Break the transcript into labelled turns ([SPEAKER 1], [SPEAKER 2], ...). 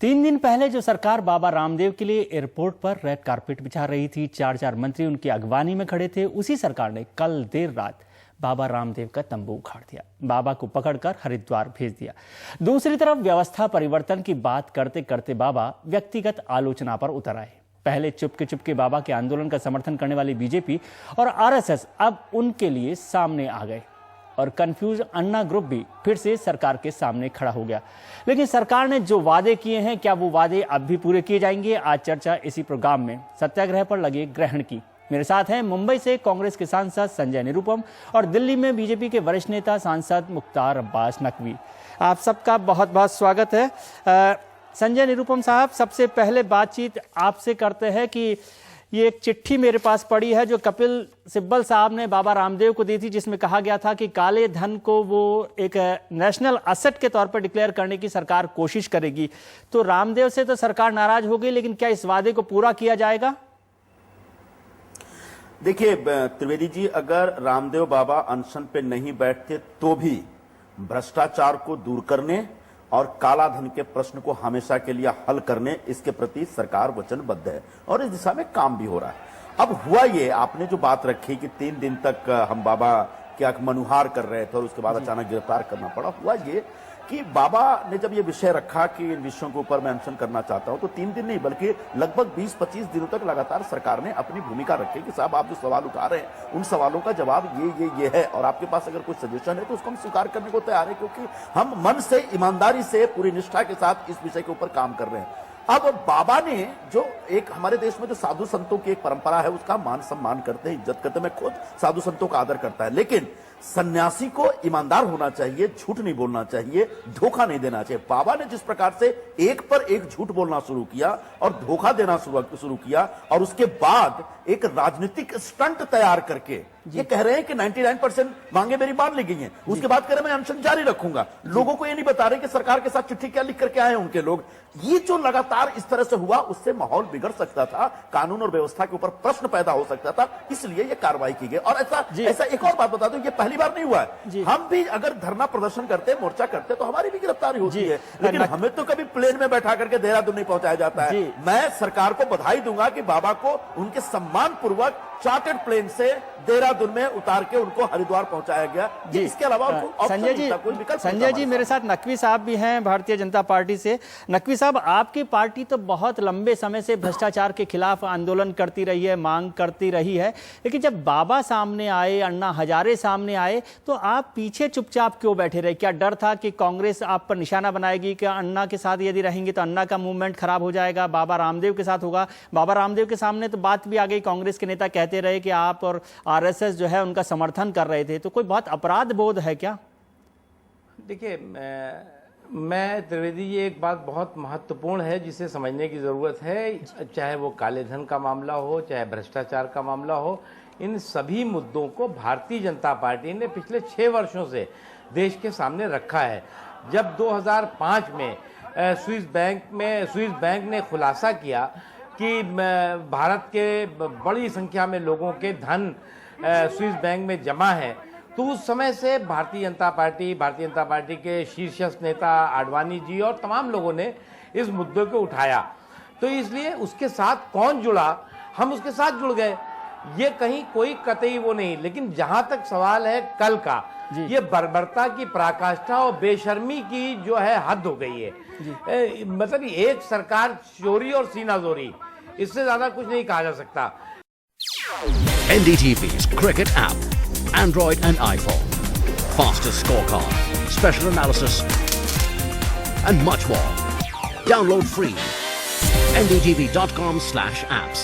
[SPEAKER 1] 3 दिन पहले जो सरकार बाबा रामदेव के लिए एयरपोर्ट पर रेड कारपेट बिछा रही थी, 4 मंत्री उनकी अगवानी में खड़े थे, उसी सरकार ने कल देर रात बाबा रामदेव का तंबू उखाड़ दिया, बाबा को पकड़कर हरिद्वार भेज दिया। दूसरी तरफ व्यवस्था परिवर्तन की बात करते करते बाबा व्यक्तिगत आलोचना पर उतर आए। पहले चुपके बाबा के आंदोलन का समर्थन करने वाली बीजेपी और आरएसएस अब उनके लिए सामने आ गए और कंफ्यूज अन्ना ग्रुप भी फिर से सरकार के सामने खड़ा हो गया। लेकिन सरकार ने जो वादे किए हैं, क्या वो वादे अब भी पूरे किए जाएंगे? आज चर्चा इसी प्रोग्राम में सत्याग्रह पर लगे ग्रहण की। मेरे साथ हैं मुंबई से कांग्रेस के सांसद संजय निरुपम और दिल्ली में बीजेपी के वरिष्ठ नेता सांसद मुख्तार अब्बास नकवी। आप सबका बहुत बहुत स्वागत है। संजय निरुपम साहब, सबसे पहले बातचीत आपसे करते हैं कि ये एक चिट्ठी मेरे पास पड़ी है जो कपिल सिब्बल साहब ने बाबा रामदेव को दी थी, जिसमें कहा गया था कि काले धन को वो एक नेशनल एसेट के तौर पर डिक्लेयर करने की सरकार कोशिश करेगी। तो रामदेव से तो सरकार नाराज हो गई, लेकिन क्या इस वादे को पूरा किया जाएगा?
[SPEAKER 2] देखिए त्रिवेदी जी, अगर रामदेव बाबा अनशन पे नहीं बैठते तो भी भ्रष्टाचार को दूर करने और काला धन के प्रश्न को हमेशा के लिए हल करने, इसके प्रति सरकार वचनबद्ध है और इस दिशा में काम भी हो रहा है। अब हुआ ये, आपने जो बात रखी कि 3 दिन तक हम बाबा क्या मनुहार कर रहे थे और उसके बाद अचानक गिरफ्तार करना पड़ा। हुआ ये कि बाबा ने जब ये विषय रखा कि इन विषयों के ऊपर मैं अनशन करना चाहता हूं, तो 3 दिन नहीं बल्कि लगभग 20-25 दिनों तक लगातार सरकार ने अपनी भूमिका रखी कि साहब आप जो सवाल उठा रहे हैं उन सवालों का जवाब ये है और आपके पास अगर कोई सजेशन है तो उसको हम स्वीकार करने को तैयार है, क्योंकि हम मन से, ईमानदारी से, पूरी निष्ठा के साथ इस विषय के ऊपर काम कर रहे हैं। अब बाबा ने जो एक हमारे देश में जो साधु संतों की एक परंपरा है उसका मान सम्मान करते हैं, इज्जत करते हैं। मैं खुद साधु संतों का आदर करता है, लेकिन सन्यासी को ईमानदार होना चाहिए, झूठ नहीं बोलना चाहिए, धोखा नहीं देना चाहिए। बाबा ने जिस प्रकार से एक पर एक झूठ बोलना शुरू किया और धोखा देना शुरू किया और उसके बाद एक राजनीतिक स्टंट तैयार करके ये कह रहे हैं कि 99% मांगे मेरी मान ली गई हैं, उसके बाद कह रहे हैं मैं अनशन जारी रखूंगा। लोगों को ये नहीं बता रहे कि सरकार के साथ चिट्ठी क्या लिख करके आए हैं उनके लोग। ये जो लगातार इस तरह से हुआ, उससे माहौल बिगड़ सकता था, कानून और व्यवस्था के ऊपर प्रश्न पैदा हो सकता था, इसलिए ये कार्रवाई की गई। और ऐसा एक और बात बता दूं, ये पहली बार नहीं हुआ है। हम भी अगर धरना प्रदर्शन करते, मोर्चा करते, तो हमारी भी गिरफ्तारी होती है, लेकिन हमें तो कभी प्लेन में बैठा करके देहरादून नहीं पहुंचाया जाता है। मैं सरकार को बधाई दूंगा कि बाबा को उनके सम्मान पूर्वक चार्टर्ड प्लेन से देहरादून में उतार के उनको हरिद्वार पहुंचाया गया। इसके अलावा
[SPEAKER 1] संजय जी मेरे साथ नकवी साहब भी हैं भारतीय जनता पार्टी से। नकवी साहब, आपकी पार्टी तो बहुत लंबे समय से भ्रष्टाचार के खिलाफ आंदोलन करती रही है, मांग करती रही है, लेकिन जब बाबा सामने आए, अन्ना हजारे सामने आए, तो आप पीछे चुपचाप क्यों बैठे रहे? क्या डर था कि कांग्रेस आप पर निशाना बनाएगी कि अन्ना के साथ यदि रहेंगे तो अन्ना का मूवमेंट खराब हो जाएगा, बाबा रामदेव के साथ होगा? बाबा रामदेव के सामने तो बात भी आ गई, कांग्रेस के नेता कहते रहे कि आप और आरएसएस जो है उनका समर्थन कर रहे थे, तो कोई बहुत अपराध बोध है क्या?
[SPEAKER 3] देखिए, मैं त्रिवेदी जी, एक बात बहुत महत्वपूर्ण है जिसे समझने की जरूरत है। चाहे वो काले धन का मामला हो, चाहे भ्रष्टाचार का मामला हो, इन सभी मुद्दों को भारतीय जनता पार्टी ने पिछले 6 वर्षों से देश के सामने रखा है। जब 2005 में स्विस बैंक ने खुलासा किया कि भारत के बड़ी संख्या में लोगों के धन स्विस बैंक में जमा है, तो उस समय से भारतीय जनता पार्टी के शीर्षस्थ नेता आडवाणी जी और तमाम लोगों ने इस मुद्दे को उठाया। तो इसलिए उसके साथ कौन जुड़ा, हम उसके साथ जुड़ गए। ये कहीं कोई कतई वो नहीं। लेकिन जहां तक सवाल है कल का, ये बर्बरता की पराकाष्ठा और बेशर्मी की जो है हद हो गई है। मतलब एक सरकार चोरी और सीनाजोरी, इससे ज्यादा कुछ नहीं कहा जा सकता।
[SPEAKER 4] NDTV's cricket app, Android and iPhone, fastest scorecard, special analysis, and much more. Download free. ndtv.com/apps.